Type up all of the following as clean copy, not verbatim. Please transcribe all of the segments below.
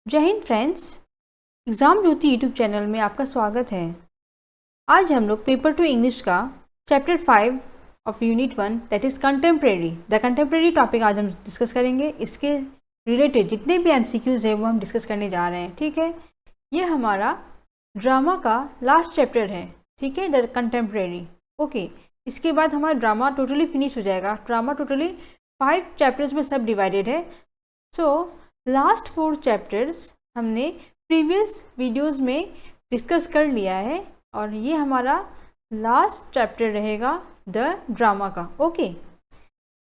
जय Hind friends. Exam ज्योति YouTube channel में आपका स्वागत है। आज हम लोग पेपर 2 इंग्लिश का chapter 5 of unit 1 that is contemporary the contemporary topic आज हम डिस्कस करेंगे। इसके रिलेटेड जितने भी एमसीक्यूज़ है वो हम डिस्कस करने जा रहे हैं। ठीक है, ये हमारा ड्रामा का लास्ट चैप्टर है। ठीक है, द कंटेम्प्रेरी। ओके, इसके बाद हमारा ड्रामा टोटली फिनिश हो जाएगा। ड्रामा टोटली 5 चैप्टर्स में सब डिवाइडेड है। सो लास्ट 4 चैप्टर्स हमने प्रीवियस वीडियोस में डिस्कस कर लिया है और ये हमारा लास्ट चैप्टर रहेगा द ड्रामा का। ओके,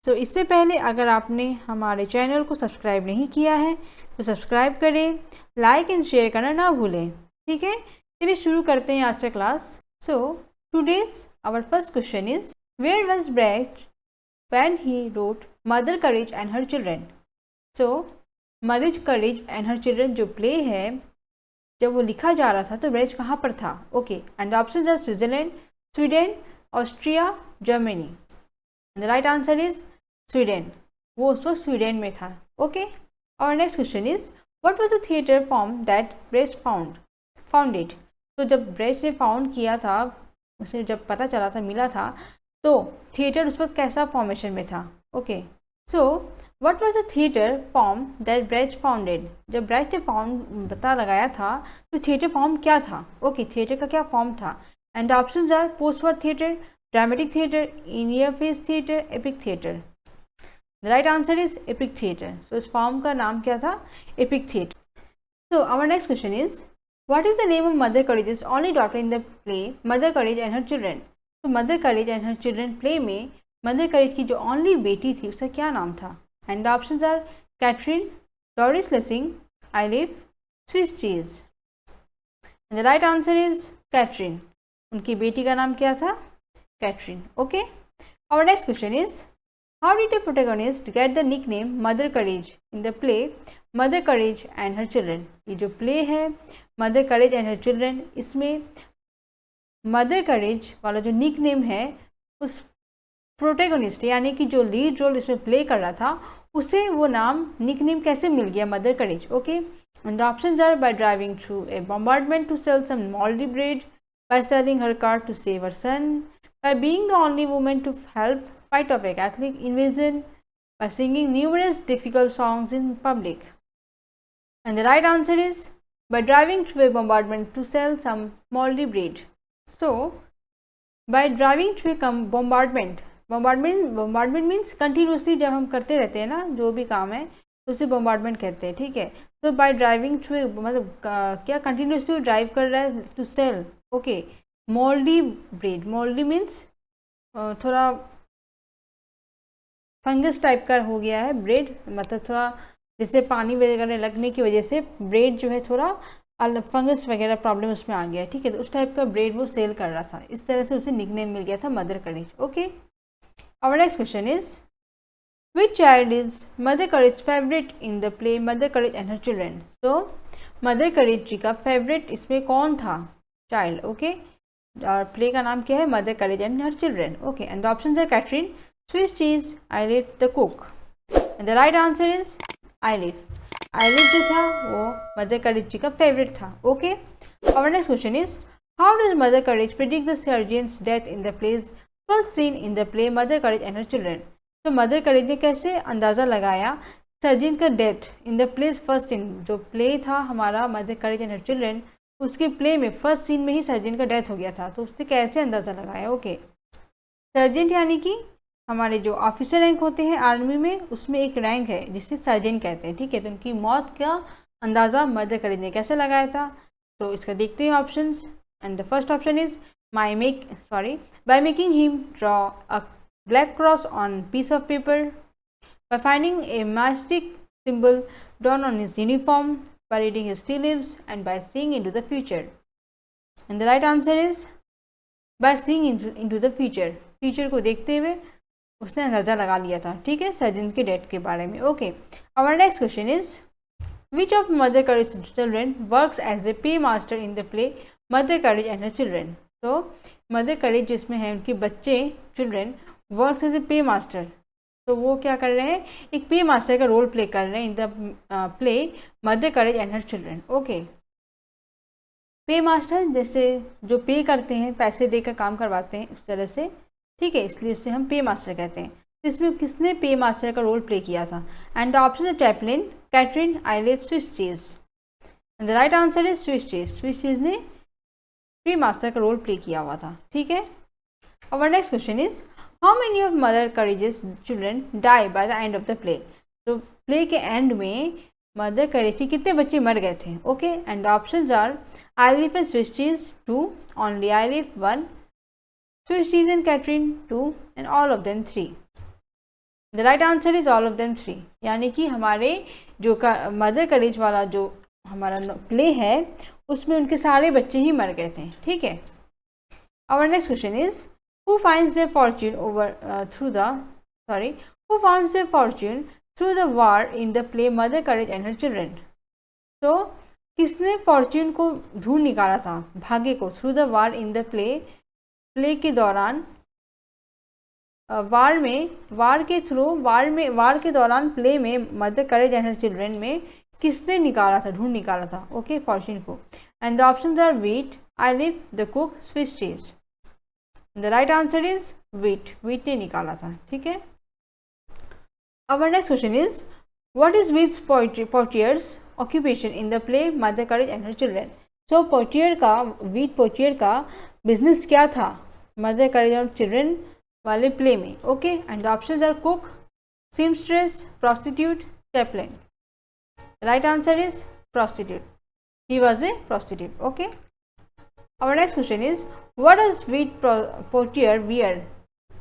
तो इससे पहले अगर आपने हमारे चैनल को सब्सक्राइब नहीं किया है तो सब्सक्राइब करें, लाइक एंड शेयर करना ना भूलें। ठीक है, चलिए शुरू करते हैं आज का class. So today's our first question is where was Brecht when he wrote Mother Courage and her Children. So Mother Courage and her Children जो प्ले है, जब वो लिखा जा रहा था तो ब्रेज कहाँ पर था? Okay, and the options are Switzerland, Sweden, Austria, Germany. The right answer is Sweden. वो उस वक्त स्वीडन में था। ओके, और next question is what was the theatre form that Brecht founded. तो जब ब्रेज ने फाउंड किया था, उसे जब पता चला था, मिला था, तो थिएटर उस वक्त कैसा फॉर्मेशन में था? Okay, so What was the theatre form that Brecht founded? जब ब्रेच ने पता लगाया था तो थिएटर फॉर्म क्या था? ओके, थिएटर का क्या फॉर्म था? And the options are post war theatre, dramatic theatre, in yer face theatre, epic theatre. The right answer is epic theatre. So इस फॉर्म का नाम क्या था? Epic theatre. So our next question is what is the name of Mother Courage only daughter in the play Mother Courage and her children. तो Mother Courage and her children play में Mother Courage की जो only बेटी थी उसका क्या नाम था? And the options are Catherine, Doris Lessing, Eilif, Swiss cheese. And the right answer is Catherine. उनकी बेटी का नाम क्या था? Catherine. Okay. Our next question is how did the protagonist get the nickname Mother Courage in the play Mother Courage and Her Children? ये जो play है Mother Courage and Her Children, इसमें Mother Courage वाला जो nickname है उस protagonist यानी कि जो लीड रोल इसमें प्ले कर रहा था उसे वो नाम निकनेम कैसे मिल गया? Mother Courage. Okay, and the options are by driving through a bombardment to sell some mouldy bread, by selling her car to save her son, by being the only woman to help fight off a Catholic invasion, by singing numerous difficult songs in public. And the right answer is by driving through a bombardment to sell some mouldy bread. So by driving through a bombardment means continuously जब हम करते रहते हैं ना जो भी काम है तो उसे बॉम्बार्डमेंट कहते हैं। ठीक है, तो बाय ड्राइविंग थ्रू मतलब क्या कंटिन्यूसली ड्राइव कर रहा है to sell. Okay, mouldy bread, mouldy means थोड़ा फंगस टाइप का हो गया है ब्रेड, मतलब थोड़ा जैसे पानी वगैरह लगने की वजह से ब्रेड जो है थोड़ा फंगस वगैरह प्रॉब्लम उसमें आ गया है। ठीक है, तो उस टाइप का ब्रेड वो सेल कर रहा था, इस तरह से उसे निकनेम मिल गया था mother Courage. Okay, our next question is which child is Mother Courage's favorite in the play Mother Courage and Her Children? So Mother Courage जी का favorite इसमें कौन था? child. ओके, और प्ले का नाम क्या है? Mother Courage and Her Children. Okay, and the options are Catherine, Swiss cheese, Eilif the cook. And the right answer is Eilif. Eilif जो था वो Mother Courage जी का फेवरेट था। Okay, our next question is how does Mother Courage predict the surgeon's death in the play's first scene in the play Mother Courage and her children. तो Mother Courage ने कैसे अंदाज़ा लगाया sergeant का death in the play first scene, जो play था हमारा Mother Courage and her Children, उसके प्ले में फर्स्ट सीन में ही सर्जिन का डेथ हो गया था, तो उसने कैसे अंदाज़ा लगाया? ओके, सर्जेंट यानी कि हमारे जो ऑफिसर रैंक होते हैं आर्मी में उसमें एक रैंक है जिसे सर्जेंट कहते हैं। ठीक है, तो उनकी मौत का अंदाज़ा मदर करेज ने कैसे लगाया था? तो इसका देखते हैं options. And the first option is by making him draw a black cross on piece of paper, by finding a mastic symbol drawn on his uniform, by reading his tea leaves, and by seeing into the future. And the right answer is by seeing into the future. Future को देखते हुए उसने अंदाज़ा लगा लिया था। ठीक है, सर्जन के डेथ के बारे में। Okay, our next question is which of Mother Courage's children works as a paymaster in the play Mother Courage and Her Children? तो मदर करेज जिसमें है उनके बच्चे चिल्ड्रन वर्क्स एज ए पे मास्टर तो वो क्या कर रहे हैं, एक पे मास्टर का रोल प्ले कर रहे हैं इन the play Mother Courage and her children. Okay, पे मास्टर जैसे जो पे करते हैं, पैसे देकर काम करवाते हैं, उस तरह से, ठीक है, इसलिए उससे हम पे मास्टर कहते हैं। तो इसमें किसने पे मास्टर का रोल प्ले किया था? एंड द ऑप्शन है chaplain, Kattrin, Eilif, Swiss Cheese. And the right answer is Swiss Cheese. Swiss Cheese ने पे मास्टर का रोल प्ले किया हुआ था, ठीक है। Our next question is, how many of Mother Courage's children die by the end of the play? तो play के एंड में मदर करेज के कितने बच्चे मर गए थे? Okay, and the options are Eilif and Swiss Cheese 2, only Eilif 1, Swiss Cheese and Kattrin 2, and all of them 3। The right answer is all of them 3, यानी कि हमारे जो मदर करेज वाला जो हमारा प्ले है उसमें उनके सारे बच्चे ही मर गए थे, ठीक है। Our next question is, who finds their fortune who finds their fortune through the war in the play Mother Courage and Her Children? तो किसने फॉर्च्यून को ढूंढ निकाला था, भाग्य को, through the war in the play के दौरान, वार के दौरान प्ले में Mother Courage and her children में किसने निकाला था, ढूंढ निकाला था, ओके, फॉर्च्यून को। And the options are Yvette, Eilif, the cook, Swiss Cheese. The right answer is Yvette, Yvette ने निकाला था, ठीक है। Our next question is, what is Weed's portier's occupation in the play Mother Courage and Her Children? So Yvette Pottier का business क्या था mother courage और children वाले प्ले में? Okay, and the options are cook, seamstress, prostitute, chaplain. Right answer is prostitute, he was a prostitute, okay. Our next question is, what does Wheat Portier wear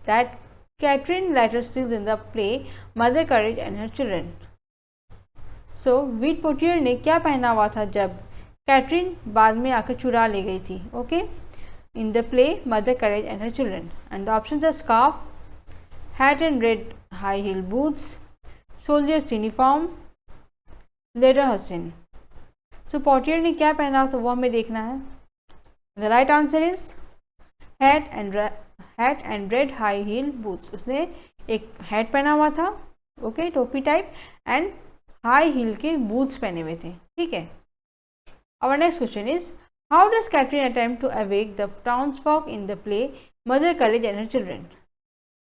that Catherine later steals in the play Mother Courage and Her Children? So, Wheat Portier ने क्या पहना हुआ था जब Katrin बाद में आकर चुरा ले गई थी, okay, in the play Mother Courage and Her Children? And the options are scarf, hat and red high heel boots, soldier's uniform, leather hussin. So, Portier ने क्या पहना हुआ था वो हमें देखना है। The right answer is hat and red high heel boots. उसने एक हैट पहना हुआ था, ओके, टोपी टाइप, एंड हाई हील के बूट्स पहने हुए थे, ठीक है। Our next question is, how does Catherine attempt to awake the townsfolk in the play Mother Courage and Her Children?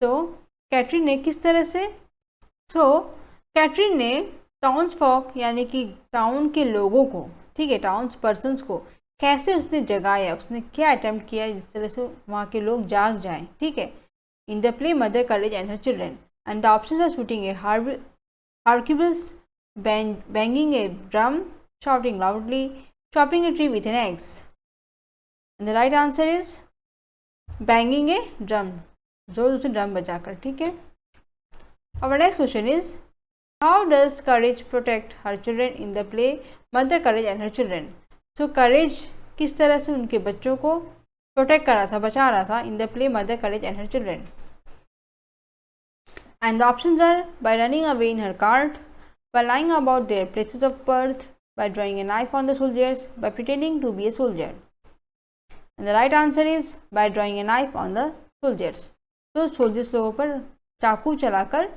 तो कैटरीन ने किस तरह से, कैटरीन ने टाउन्सफॉक यानी कि टाउन के लोगों को, ठीक है, टाउन्स पर्सन्स को कैसे उसने जगाया, उसने क्या अटेम्प्ट किया जिस तरह से वहाँ के लोग जाग जाएं, ठीक है, in the play Mother Courage and her children. And the options are shooting a harquebus, banging a drum, shouting loudly, chopping a tree with an axe. And the right answer is banging a drum, जोर से drum बजाकर, ठीक है। Our next question is, how does Courage protect her children in the play Mother Courage and Her Children? So Courage किस तरह से उनके बच्चों को प्रोटेक्ट कर रहा था, बचा रहा था इन the play Mother Courage and her children? And the options are by running away in her cart, by lying about their places of birth, by drawing a knife on the soldiers, by pretending to be a soldier. And the right answer is by drawing a knife on the soldiers. तो soldiers लोगों पर चाकू चलाकर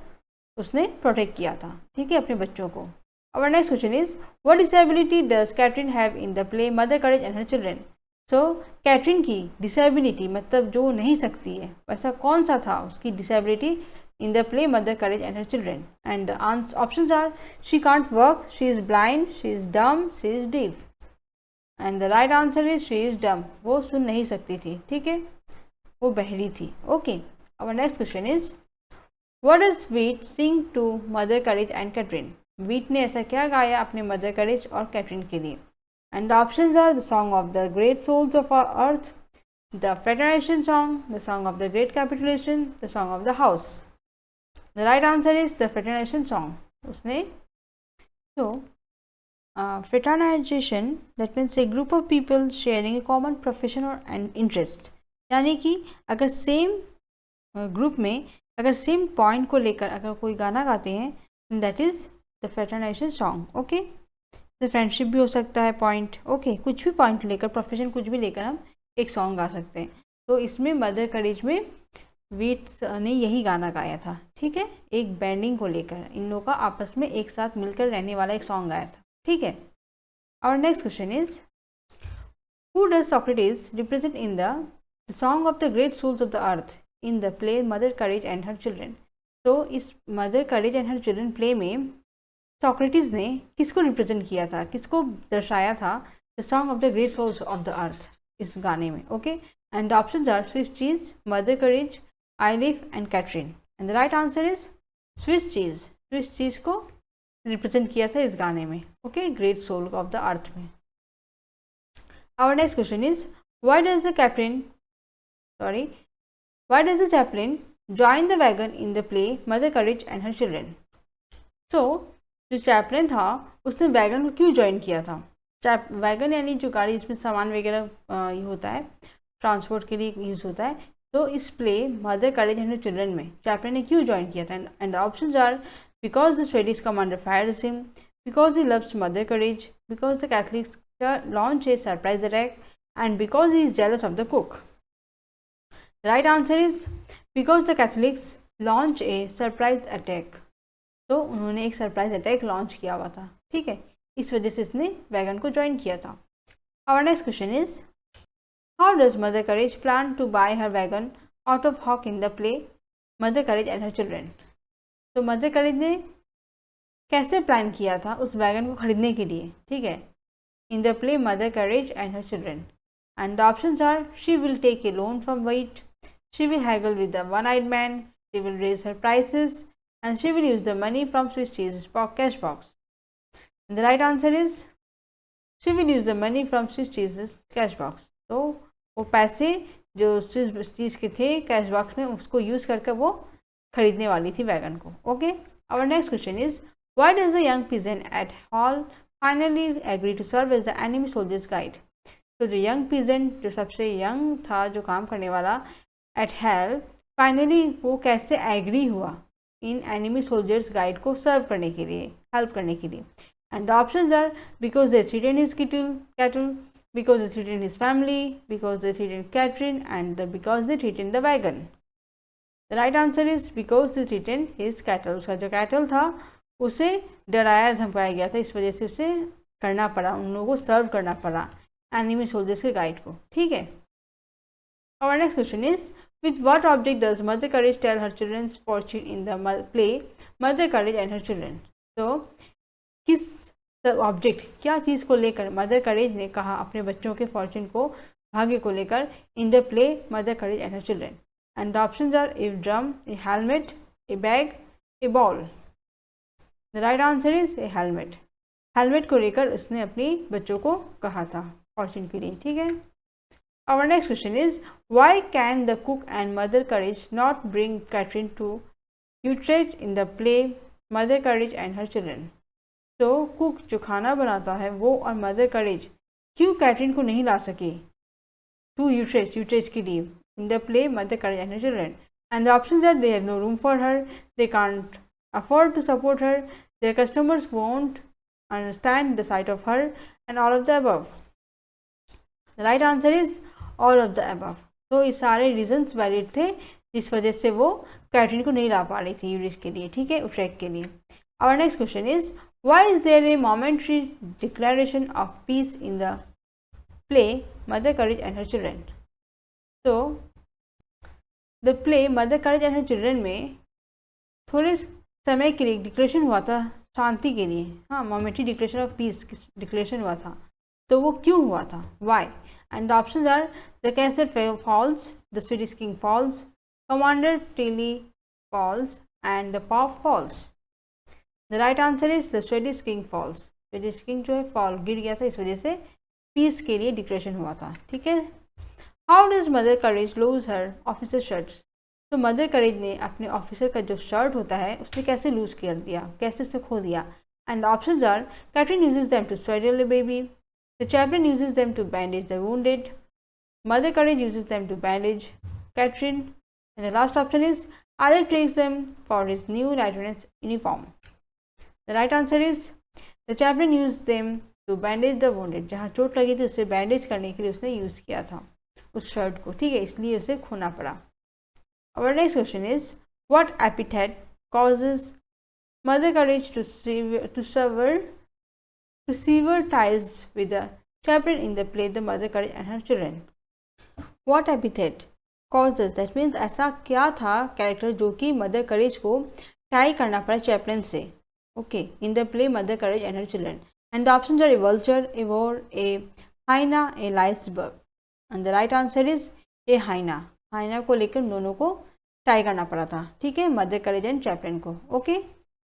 उसने protect किया था, ठीक है, अपने बच्चों को। Our next question is, what disability does Catherine have in the play Mother Courage and Her Children? So Katrin की डिसेबिलिटी मतलब जो नहीं सकती है, वैसा कौन सा था उसकी disability in the play Mother Courage and Her Children? And the options are she can't work, she is blind, she is dumb, she is deaf. And the right answer is she is dumb. वो सुन नहीं सकती थी, ठीक है, वो बहरी थी, okay. Our next question is, what does Wheat sing to Mother Courage and Catherine? Wheat ने ऐसा क्या गाया अपने मदर करेज और कैटरीन के लिए? And the options are the song of the great souls of our earth, the fraternization song, the song of the great capitulation, the song of the house. The right answer is the fraternization song. उसने fraternization, that means a group of people sharing a common profession or an interest. यानी कि अगर same group में अगर same point को लेकर अगर कोई गाना गाते हैं, that is the fraternisation song, okay. तो फ्रेंडशिप भी हो सकता है पॉइंट, ओके, कुछ भी पॉइंट लेकर, प्रोफेशन कुछ भी लेकर हम एक सॉन्ग गा सकते हैं। तो इसमें मदर करेज में वीट्स ने यही गाना गाया था, ठीक है, एक बैंडिंग को लेकर, इन लोगों का आपस में एक साथ मिलकर रहने वाला एक सॉन्ग गाया था, ठीक है। और next question is, who does Socrates represent in the song of the great souls of the earth in the play Mother Courage and her children. तो इस Mother Courage and her children play में Socrates ने किसको represent किया था, किसको दर्शाया था, the song of the great souls of the earth, इस गाने में, okay. And the options are Swiss Cheese, Mother Courage, Eilif and Katrin. And the right answer is Swiss Cheese. Swiss Cheese को represent किया था इस गाने में, okay, great soul of the earth में। Our next question is, why does the chaplain join the wagon in the play Mother Courage and Her Children? So जो Chaplin था उसने वैगन को क्यों ज्वाइन किया था? वैगन यानी जो गाड़ी जिसमें सामान वगैरह ये होता है, ट्रांसपोर्ट के लिए यूज़ होता है। तो इस play Mother Courage and children में चैपलिन ने क्यों ज्वाइन किया था? And the options are because the Swedish commander fires him, because he loves Mother Courage, because the Catholics launch a surprise attack, and because he is jealous of the cook. Right answer is because the Catholics launch a surprise attack. तो उन्होंने एक surprise attack launch किया हुआ था, ठीक है, इस वजह से इसने वैगन को ज्वाइन किया था। Our next question is, how does Mother Courage plan to buy her wagon out of hock in the play Mother Courage and her children? तो मदर करेज ने कैसे प्लान किया था उस वैगन को खरीदने के लिए, ठीक है, in the play Mother Courage and her children? And the options are, she will take a loan from Yvette, she will haggle with the one eyed man, she will raise her prices, and she will use the money from Swiss Cheese's cash box. And the right answer is, she will use the money from Swiss Cheese's cash box. तो वो पैसे जो Swiss cheese के थे cash box में उसको use करके वो खरीदने वाली थी वैगन को, okay. Our next question is, why does the young peasant at Halle finally agree to serve as the enemy soldiers guide? तो जो यंग पीजेंट, जो सबसे यंग था, जो काम करने वाला, एट हेल फाइनली वो कैसे एग्री हुआ इन एनिमी सोल्जर्स गाइड को सर्व करने के लिए, हेल्प करने के लिए? And the options are, because they threaten his cattle, because they threaten his family, because they threaten Kattrin, and because they threaten the wagon. The right answer is because they threaten his cattle. उसका जो cattle था उसे डराया धमकाया गया था, इस वजह से उसे करना पड़ा, उन लोगों को सर्व करना पड़ा एनिमी सोल्जर्स के गाइड को, ठीक है। और next question is, with what object does Mother Courage tell her children's fortune in the play Mother Courage and Her Children? तो किस ऑब्जेक्ट, क्या चीज़ को लेकर मदर करेज ने कहा अपने बच्चों के फॉर्चून को, भाग्य को लेकर, in the play Mother Courage and her children? And the options are, a drum, a helmet, a bag, a ball. The right answer is a helmet. Helmet को लेकर उसने अपने बच्चों को कहा था फॉर्चून के लिए, ठीक है। Our next question is, why can the cook and Mother Courage not bring Catherine to Utrecht in the play Mother Courage and Her Children? तो कुक जो खाना बनाता है वो और मदर करेज क्यों कैटरीन को नहीं ला सके टू यूट्रेस्ट के लिए in the play Mother Courage and her children? And the options are, they have no room for her, they can't afford to support her, their customers won't understand the sight of her, and all of the above. The right answer is all of the above. तो ये सारे reasons valid थे जिस वजह से वो Katrin को नहीं ला पा रही थी यूरिस के लिए, ठीक है, उट्रेक्ट के लिए। Our next question is, why is there a momentary declaration of peace in the play Mother Courage and her children? तो the play Mother Courage and her children में थोड़े समय के लिए डिक्लेरेशन हुआ था शांति के लिए, हाँ, momentary declaration of piece declaration हुआ था। तो वो क्यों हुआ था, Y? And the options are, the Castle Falls, the Swedish King Falls, Commander Tilly Falls, and the Pop Falls. The right answer is the Swedish King Falls. Swedish King जो है fall गिर गया था, इस वजह से पीस के लिए डिक्लेरेशन हुआ था, ठीक है। How does Mother Courage lose her officer shirts? तो मदर करेज ने अपने ऑफिसर का जो शर्ट होता है उसने कैसे लूज कर दिया, कैसे उसे खो दिया? And the options are, Catherine uses them to swaddle the baby, the chaplain uses them to bandage the wounded, Mother Courage uses them to bandage Catherine, and the last option is, Alec takes them for his new lieutenant's uniform. The right answer is, the chaplain used them to bandage the wounded. जहाँ चोट लगी थी उसे bandage करने के लिए उसने use किया था उस शर्ट को, ठीक है, इसलिए उसे खोना पड़ा। Our next question is, what epithet causes Mother Courage to sever ties with the chaplain in the play The Mother Courage and Her Children? What epithet causes, that means ऐसा क्या था कैरेक्टर जो कि मदर करेज को tie करना पड़ा chaplain से, okay, in the play Mother Courage and her children. And the options are a vulture, a whore, a hyena, a lysberg. And the right answer is a hyena. Hyena को लेकर दोनों को tie करना पड़ा था, ठीक है, मदर करेज एंड चैपलिन को. Okay,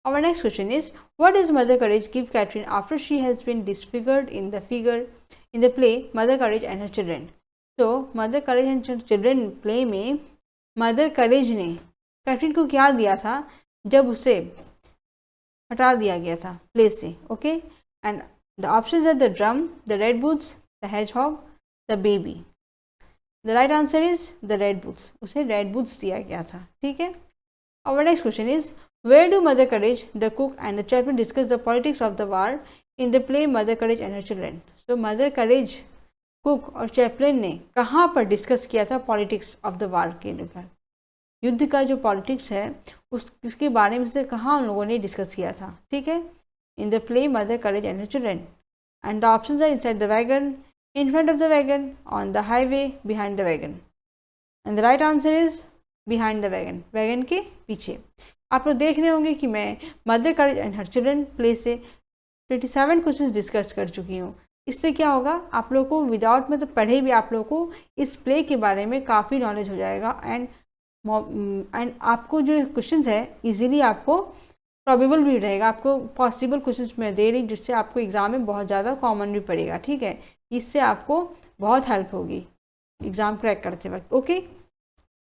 our next question is, what is Mother Courage give Kattrin after she has been disfigured in the play Mother Courage and her children? तो Mother Courage and children play में Mother Courage ने Kattrin को क्या दिया था जब उसे हटा दिया गया था प्ले से, okay. And the options are the drum, the red boots, the hedgehog, the baby. The right answer is the red boots. उसे रेड बूट्स दिया गया था, ठीक है. Our next question is, where do Mother Courage, the cook and the chaplain discuss the politics of the war in the play Mother Courage and her children? तो Mother Courage, cook और chaplain ने कहाँ पर discuss किया था politics of the वार के लेकर? युद्ध का जो पॉलिटिक्स है उसके बारे में से कहाँ उन लोगों ने डिस्कस किया था, ठीक है, in the play Mother Courage and her children. And the options are inside the wagon, in front of the wagon, on the highway, behind the wagon. And the right answer is behind the wagon, wagon के पीछे. आप लोग देख रहे होंगे कि मैं Mother Courage and her children play से 27 क्वेश्चन डिस्कस कर चुकी हूँ. इससे क्या होगा, आप लोगों को विदाउट मतलब पढ़े भी आप लोगों को इस प्ले के बारे में काफ़ी नॉलेज हो जाएगा. एंड आपको जो क्वेश्चंस है इजीली आपको प्रोबेबल भी रहेगा, आपको पॉसिबल क्वेश्चंस मैं दे रही जिससे आपको एग्ज़ाम में बहुत ज़्यादा कॉमन भी पड़ेगा, ठीक है. इससे आपको बहुत हेल्प होगी एग्ज़ाम क्रैक करते वक्त, ओके,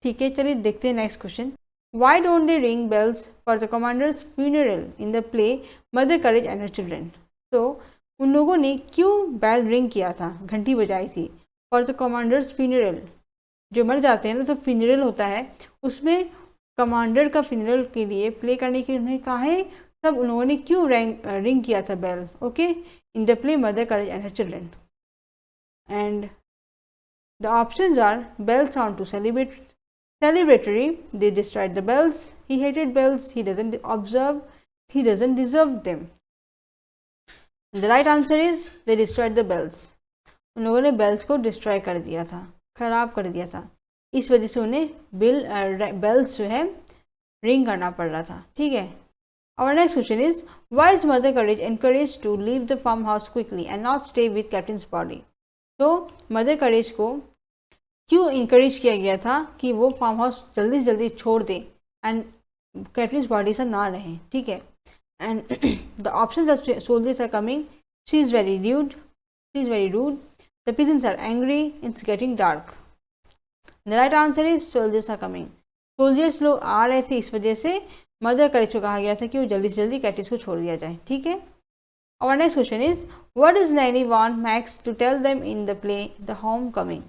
ठीक है. चलिए देखते हैं next question. Why don't they ring bells for the commander's funeral in the play Mother Courage and her children? तो उन लोगों ने क्यों बेल रिंग किया था, घंटी बजाई थी फॉर द कमांडर्स फ्यूनरल? जो मर जाते हैं ना तो फ्यूनरल होता है, उसमें कमांडर का फ्यूनरल के लिए प्ले करने के लिए उन्हें कहा है, तब उन लोगों ने क्यों रिंग किया था bell, okay, in the play Mother Courage and her children. And the options are bell sound too celebratory, they destroyed the bells, he hated bells, he doesn't deserve them. The right answer is they destroyed the bells. उन लोगों ने bells को destroy कर दिया था, खराब कर दिया था, इस वजह से उन्हें बेल्स जो है रिंग करना पड़ रहा था, ठीक है. Our next question is, why is Mother Courage encouraged to leave the farmhouse quickly and not stay with Captain's body? तो मदर करेज को क्यों इंकरेज किया गया था कि वो फार्म हाउस जल्दी से जल्दी छोड़ दे एंड कैप्टन्स बॉडी से ना रहें, ठीक है. And the options are soldiers are coming, she is very rude, the pigeons are angry, it's getting dark. The right answer is soldiers are coming. Soldiers लोग आ रहे थे, इस वजह से मदर करेज को कहा गया था कि वो जल्दी से जल्दी कैप्टन्स को छोड़ दिया जाए, ठीक है. Our next question is, what does Lenny want Max to tell them in the play the homecoming?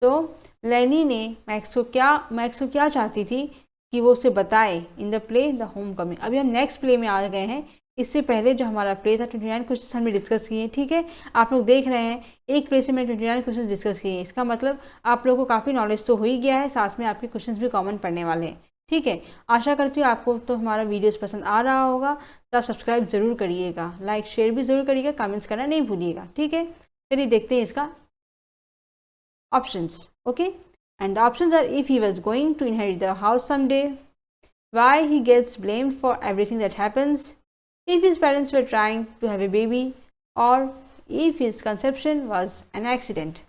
तो लैनी ने मैक्स को क्या चाहती थी कि वो उसे बताए इन the play the home coming. अभी हम नेक्स्ट प्ले में आ गए हैं, इससे पहले जो हमारा प्ले था 29 क्वेश्चन हमने डिस्कस किए हैं, ठीक है. आप लोग देख रहे हैं एक प्ले से मैंने 29 क्वेश्चन डिस्कस किए हैं, इसका मतलब आप लोगों को काफ़ी नॉलेज तो हो ही गया है, साथ में आपके क्वेश्चन भी कॉमन पढ़ने वाले हैं, ठीक है. आशा करती हूँ आपको तो हमारा वीडियोस पसंद आ रहा होगा, तो आप सब्सक्राइब ज़रूर करिएगा, लाइक शेयर भी ज़रूर करिएगा, कमेंट्स करना नहीं भूलिएगा, ठीक है. चलिए देखते हैं इसका options, okay. And the options are, if he was going to inherit the house someday, why he gets blamed for everything that happens, if his parents were trying to have a baby, or if his conception was an accident.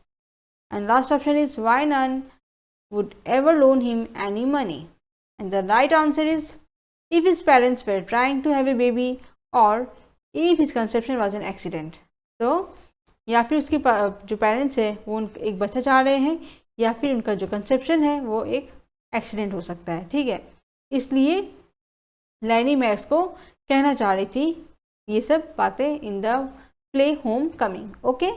And last option is, why none would ever loan him any money. And the right answer is, if his parents were trying to have a baby, or if his conception was an accident. तो या फिर उसके जो parents है वो एक बच्चा चाह रहे हैं, या फिर उनका जो कंसेप्शन है वो एक एक्सीडेंट हो सकता है, ठीक है. इसलिए लैनी मैक्स को कहना चाह रही थी ये सब बातें in the play homecoming, okay.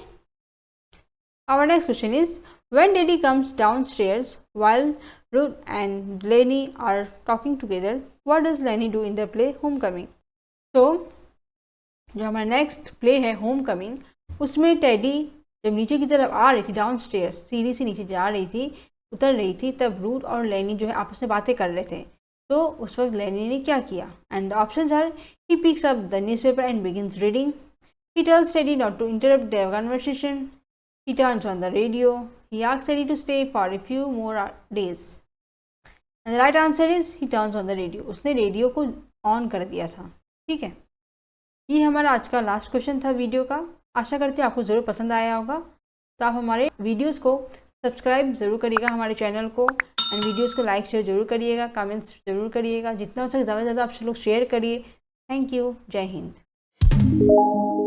Our next question is, when daddy comes downstairs while Ruth and Lenny are talking together, what does Lenny do in the play homecoming? तो जो हमारा next play है homecoming, उसमें Teddy जब नीचे की तरफ आ रही थी, डाउन स्टेयर्स सीढ़ी से नीचे जा रही थी, उतर रही थी तब रूथ और लेनी जो है आपस में बातें कर रहे थे। तो उस वक्त लेनी ने क्या किया? And the options are, he picks up the newspaper and begins reading, he tells Teddy not to interrupt their conversation, he turns on the radio, he asks Teddy to stay for a few more days. And the right answer is he turns on the radio. उसने radio को on कर दिया था। ठीक है, ये हमारा आज का लास्ट क्वेश्चन था वीडियो का। आशा करते हैं आपको ज़रूर पसंद आया होगा। तो आप हमारे वीडियोस को सब्सक्राइब ज़रूर करिएगा हमारे चैनल को, एंड वीडियोस को लाइक शेयर ज़रूर करिएगा, कमेंट्स ज़रूर करिएगा, जितना हो सके ज़्यादा से ज़्यादा आप लोग शेयर करिए। Thank you. जय हिंद।